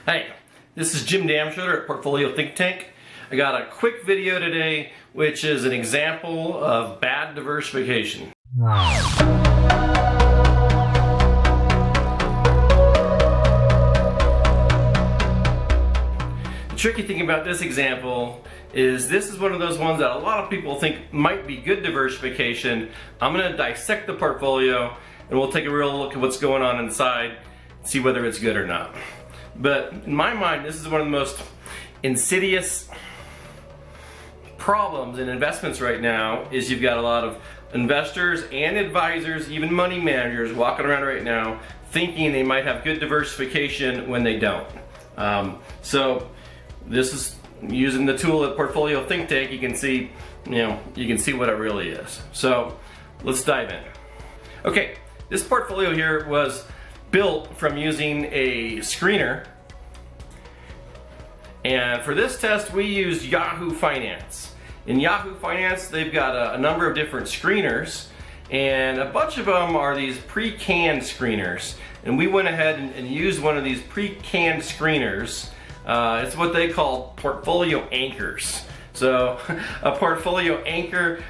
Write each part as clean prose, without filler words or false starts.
Hey, this is Jim Damshutter at Portfolio Think Tank. I got a quick video today which is an example of bad diversification. The tricky thing about this example is this is one of those ones that a lot of people think might be good diversification. I'm going to dissect the portfolio and we'll take a real look at what's going on inside, see whether it's good or not. But in my mind, this is one of the most insidious problems in investments right now. Is you've got a lot of investors and advisors, even money managers, walking around right now thinking they might have good diversification when they don't. So this is using the tool at Portfolio Think Tank. You can see, you can see what it really is. So let's dive in. Okay, this portfolio here was built from using a screener, and for this test we used Yahoo Finance. In Yahoo Finance they've got a number of different screeners, and a bunch of them are these pre-canned screeners, and we went ahead and used one of these pre-canned screeners. It's what they call portfolio anchors. So a portfolio anchor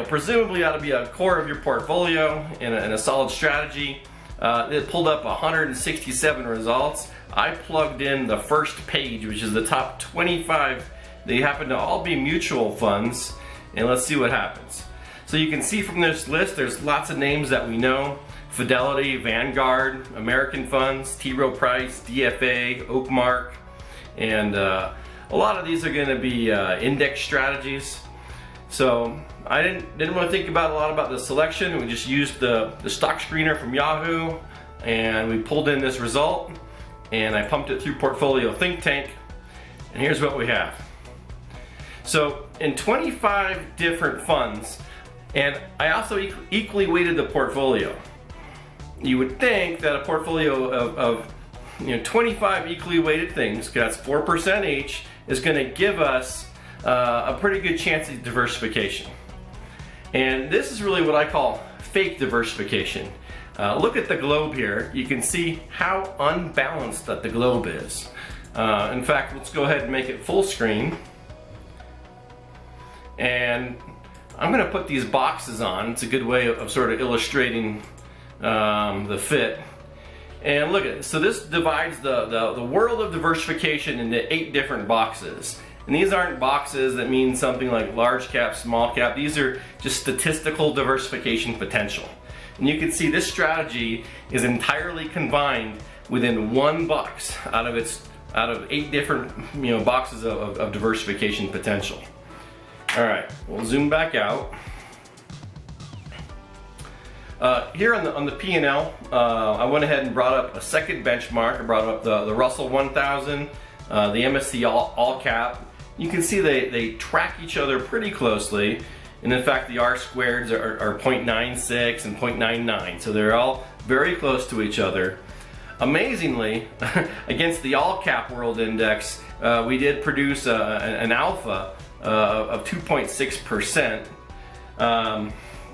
presumably ought to be a core of your portfolio and a solid strategy. It pulled up 167 results. I plugged in the first page, which is the top 25. They happen to all be mutual funds, and let's see what happens. So you can see from this list there's lots of names that we know: Fidelity, Vanguard, American Funds, T. Rowe Price, DFA, Oakmark, and a lot of these are going to be index strategies. So I didn't really think about a lot about the selection. We just used the stock screener from Yahoo, and we pulled in this result, and I pumped it through Portfolio Think Tank, and here's what we have. So in 25 different funds, and I also equally weighted the portfolio. You would think that a portfolio of 25 equally weighted things, that's 4% each, is going to give us a pretty good chance of diversification. And this is really what I call fake diversification. Look at the globe here. You can see how unbalanced that the globe is. In fact, let's go ahead and make it full screen. And I'm going to put these boxes on. It's a good way of sort of illustrating the fit. And look at it. So this divides the world of diversification into 8 different boxes. And these aren't boxes that mean something like large cap, small cap. These are just statistical diversification potential. And you can see this strategy is entirely combined within one box out of 8 different boxes of diversification potential. All right, we'll zoom back out. Here on the P&L, I went ahead and brought up a second benchmark. I brought up the Russell 1000, the MSCI All Cap. You can see they track each other pretty closely, and in fact the R-squareds are 0.96 and 0.99, so they're all very close to each other. Amazingly, against the All Cap World Index, we did produce an alpha of 2.6%.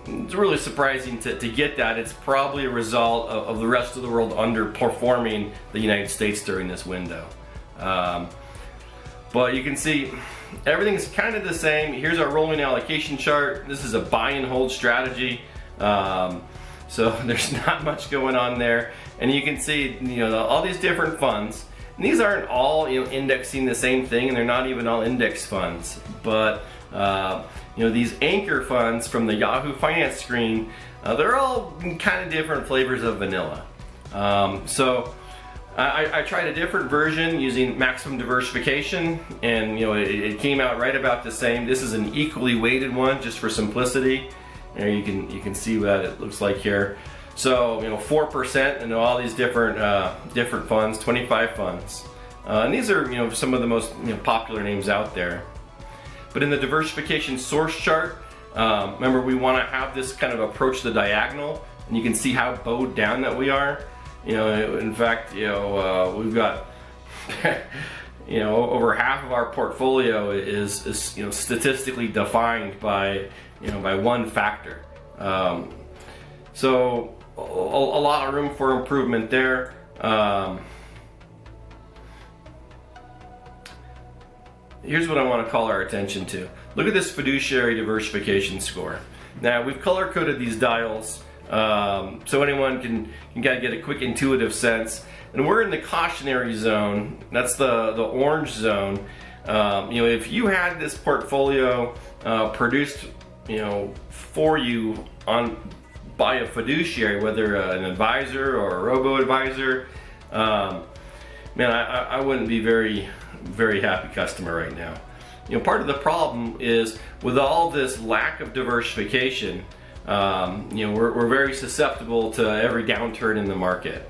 It's really surprising to get that. It's probably a result of the rest of the world underperforming the United States during this window. But you can see everything's kind of the same. Here's our rolling allocation chart. This is a buy and hold strategy. So there's not much going on there. And you can see all these different funds. And these aren't all indexing the same thing, and they're not even all index funds. But these anchor funds from the Yahoo Finance screen, they're all kind of different flavors of vanilla. So I tried a different version using maximum diversification, and it came out right about the same. This is an equally weighted one just for simplicity. You can see what it looks like here. So 4% in all these different funds, 25 funds, and these are some of the most popular names out there. But in the diversification source chart, remember we want to have this kind of approach the diagonal, and you can see how bowed down that we are. In fact, we've got over half of our portfolio is statistically defined by one factor. So a lot of room for improvement there. here's what I want to call our attention to. Look at this fiduciary diversification score. Now, we've color coded these dials so anyone can kind of get a quick intuitive sense. And we're in the cautionary zone. That's the orange zone. If you had this portfolio produced for you by a fiduciary, whether an advisor or a robo-advisor, man, I wouldn't be very happy customer right now. Part of the problem is with all this lack of diversification, we're very susceptible to every downturn in the market.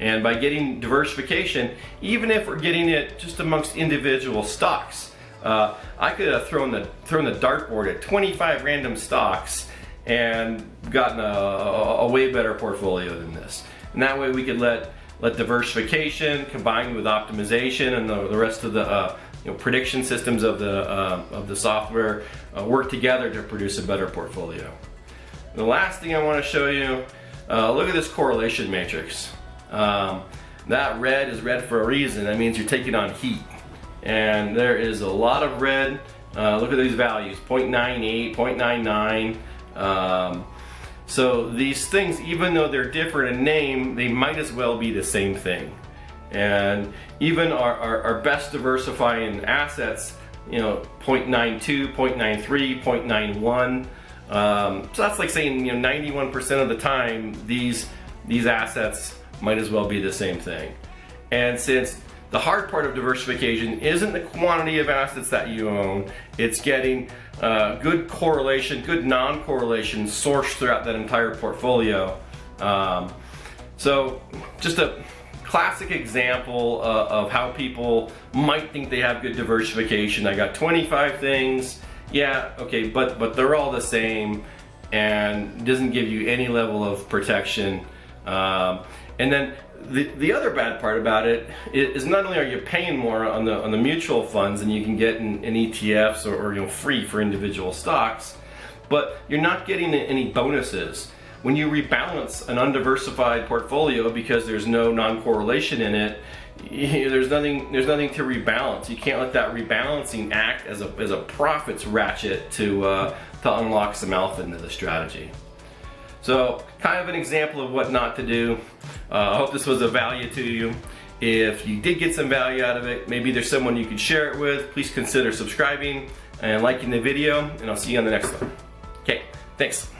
And by getting diversification, even if we're getting it just amongst individual stocks, I could have thrown the dartboard at 25 random stocks and gotten a way better portfolio than this. And that way we could let diversification combined with optimization and the rest of the prediction systems of the software work together to produce a better portfolio. The last thing I want to show you, look at this correlation matrix. That red is red for a reason. That means you're taking on heat. And there is a lot of red. Look at these values, 0.98, 0.99. So these things, even though they're different in name, they might as well be the same thing. And even our best diversifying assets, 0.92, 0.93, 0.91. So that's like saying 91% of the time these assets might as well be the same thing. And since the hard part of diversification isn't the quantity of assets that you own, it's getting good correlation, good non-correlation sourced throughout that entire portfolio. So just a classic example of how people might think they have good diversification. I got 25 things, yeah, okay, but they're all the same and doesn't give you any level of protection. And then the other bad part about it is not only are you paying more on the mutual funds than you can get in ETFs or free for individual stocks, but you're not getting any bonuses. When you rebalance an undiversified portfolio because there's no non-correlation in it, there's nothing to rebalance. You can't let that rebalancing act as a profits ratchet to unlock some alpha into the strategy. So, kind of an example of what not to do. I hope this was of value to you. If you did get some value out of it, maybe there's someone you could share it with, please consider subscribing and liking the video, and I'll see you on the next one. Okay, thanks.